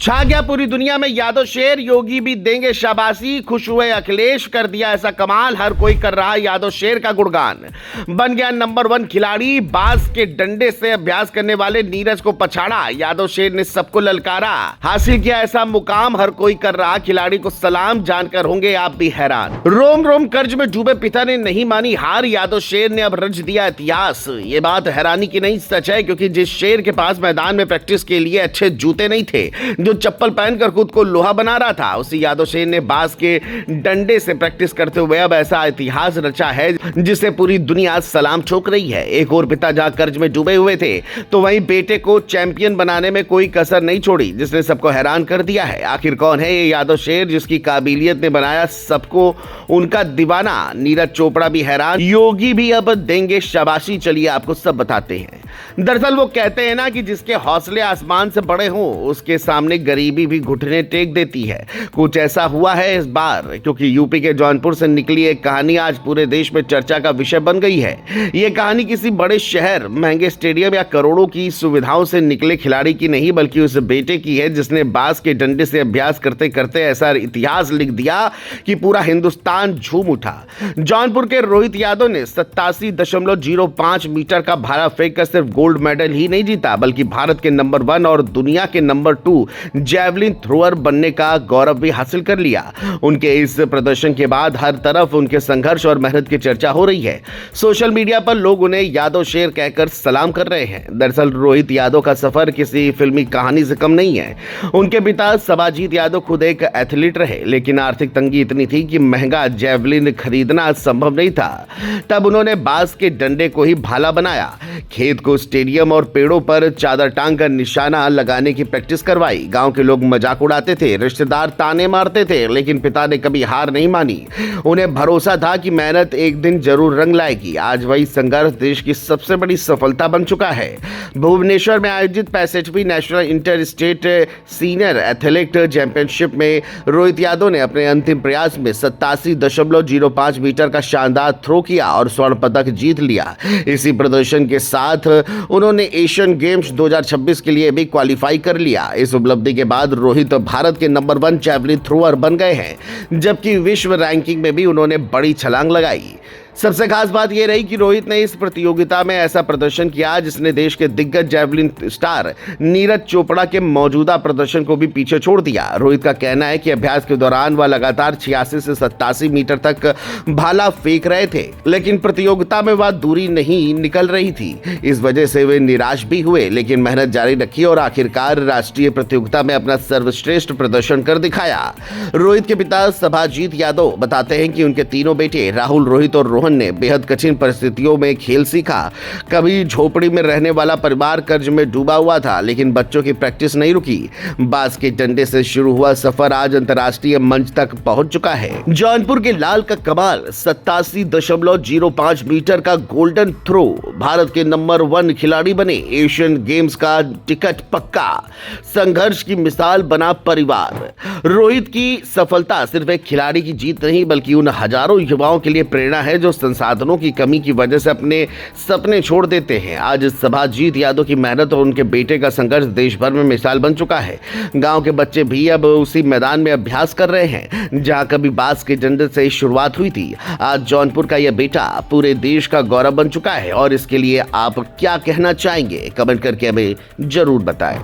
छा गया पूरी दुनिया में यादव शेर, योगी भी देंगे शाबाशी, खुश हुए अखिलेश, कर दिया ऐसा कमाल, हर कोई कर रहा यादव शेर का गुणगान। बन गया नंबर 1 खिलाड़ी, बांस के डंडे से अभ्यास करने वाले नीरज को पछाड़ा, यादव शेर ने सबको ललकारा, हासिल किया ऐसा मुकाम, हर कोई कर रहा खिलाड़ी को सलाम, जानकर होंगे आप भी हैरान। रोम रोम कर्ज में डूबे पिता ने नहीं मानी हार, यादव शेर ने अब रच दिया इतिहास। ये बात हैरानी की नहीं सच है, क्योंकि जिस शेर के पास मैदान में प्रैक्टिस के लिए अच्छे जूते नहीं थे, जो चप्पल पहनकर खुद को लोहा बना रहा था, उसी यादव शेर ने बांस के डंडे से प्रैक्टिस करते हुए अब ऐसा इतिहास रचा है जिसे पूरी दुनिया सलाम ठोक रही है। एक और पिता जहां कर्ज में डूबे हुए थे, तो वहीं बेटे को चैंपियन बनाने में कोई कसर नहीं छोड़ी, जिसने सबको हैरान कर दिया है। आखिर कौन है ये यादव शेर जिसकी काबिलियत ने बनाया सबको उनका दीवाना? नीरज चोपड़ा भी हैरान, योगी भी अब देंगे शाबाशी, चलिए आपको सब बताते हैं। दरअसल वो कहते हैं ना कि जिसके हौसले आसमान से बड़े हों, उसके सामने गरीबी भी घुटने टेक देती है। कुछ ऐसा हुआ है इस बार, क्योंकि यूपी के जौनपुर से निकली एक कहानी आज पूरे देश में चर्चा का विषय बन गई है। ये कहानी किसी बड़े शहर, महंगे स्टेडियम या करोड़ों की सुविधाओं से निकले खिलाड़ी की नहीं, बल्कि उस बेटे की है जिसने बांस के डंडे से अभ्यास करते करते ऐसा इतिहास लिख दिया कि पूरा हिंदुस्तान झूम उठा। जौनपुर के रोहित यादव ने 87.05 मीटर का भाला फेंक कर सिर्फ गोल्ड मेडल ही नहीं जीता, बल्कि भारत के नंबर 1 और दुनिया के नंबर 2 जैवलिन थ्रोअर बनने का गौरव भी हासिल कर लिया। उनके इस प्रदर्शन के बाद हर तरफ उनके संघर्ष और मेहनत की चर्चा हो रही है। सोशल मीडिया पर लोग उन्हें यादव शेर कहकर सलाम कर रहे हैं। दरअसल रोहित यादव का सफर किसी फिल्मी कहानी से कम नहीं है। उनके पिता सभाजीत यादव खुद एक एथलीट रहे, लेकिन आर्थिक तंगी इतनी थी कि महंगा जैवलिन खरीदना संभव नहीं था। तब उन्होंने बांस के डंडे को ही भाला बनाया, खेत को स्टेडियम और पेड़ों पर चादर टांग कर निशाना लगाने की प्रैक्टिस करवाई। गांव के लोग मजाक उड़ाते थे, रिश्तेदार ताने मारते थे, लेकिन पिता ने कभी हार नहीं मानी। उन्हें भरोसा था कि मेहनत एक दिन जरूर रंग लाएगी। आज वही संघर्ष देश की सबसे बड़ी सफलता बन चुका है। भुवनेश्वर में आयोजित 65वीं national inter state senior athletic championship में रोहित यादव ने अपने अंतिम प्रयास में 87.05 मीटर का शानदार थ्रो किया और स्वर्ण पदक जीत लिया। इसी प्रदर्शन के साथ उन्होंने एशियन गेम्स 2026 के लिए भी क्वालिफाई कर लिया। इस उपलब्धि के बाद रोहित भारत के नंबर 1 जैवलिन थ्रोअर बन गए हैं, जबकि विश्व रैंकिंग में भी उन्होंने बड़ी छलांग लगाई। सबसे खास बात यह रही कि रोहित ने इस प्रतियोगिता में ऐसा प्रदर्शन किया जिसने देश के दिग्गज जैवलिन स्टार नीरज चोपड़ा के मौजूदा प्रदर्शन को भी पीछे छोड़ दिया। रोहित का कहना है कि अभ्यास के दौरान वह लगातार 86 से 87 मीटर तक भाला फेंक रहे थे, लेकिन प्रतियोगिता में वह दूरी नहीं निकल रही थी। इस वजह से वे निराश भी हुए, लेकिन मेहनत जारी रखी और आखिरकार राष्ट्रीय प्रतियोगिता में अपना सर्वश्रेष्ठ प्रदर्शन कर दिखाया। रोहित के पिता सभाजीत यादव बताते हैं कि उनके तीनों बेटे राहुल, रोहित और रोहन ने बेहद कठिन परिस्थितियों में खेल सीखा। कभी झोपड़ी में रहने वाला परिवार कर्ज में डूबा हुआ था, लेकिन बच्चों की प्रैक्टिस नहीं रुकी। बांस के डंडे से शुरू हुआ सफर आज अंतर्राष्ट्रीय मंच तक पहुंच चुका है। जौनपुर के लाल का कमाल, 87.05 मीटर का गोल्डन थ्रो, भारत के नंबर 1 खिलाड़ी बने, एशियन गेम्स का टिकट पक्का, संघर्ष की मिसाल बना परिवार। रोहित की सफलता सिर्फ एक खिलाड़ी की जीत नहीं, बल्कि उन हजारों युवाओं के लिए प्रेरणा है जो संसाधनों की कमी की वजह से अपने सपने छोड़ देते हैं। आज सभाजीत यादव की मेहनत और उनके बेटे का संघर्ष देश भर में मिसाल बन चुका है। गांव के बच्चे भी अब उसी मैदान में अभ्यास कर रहे हैं जहां कभी बांस के डंडे से शुरुआत हुई थी। आज जौनपुर का यह बेटा पूरे देश का गौरव बन चुका है, और इसके लिए आप क्या कहना चाहेंगे? कमेंट करके हमें जरूर बताएं।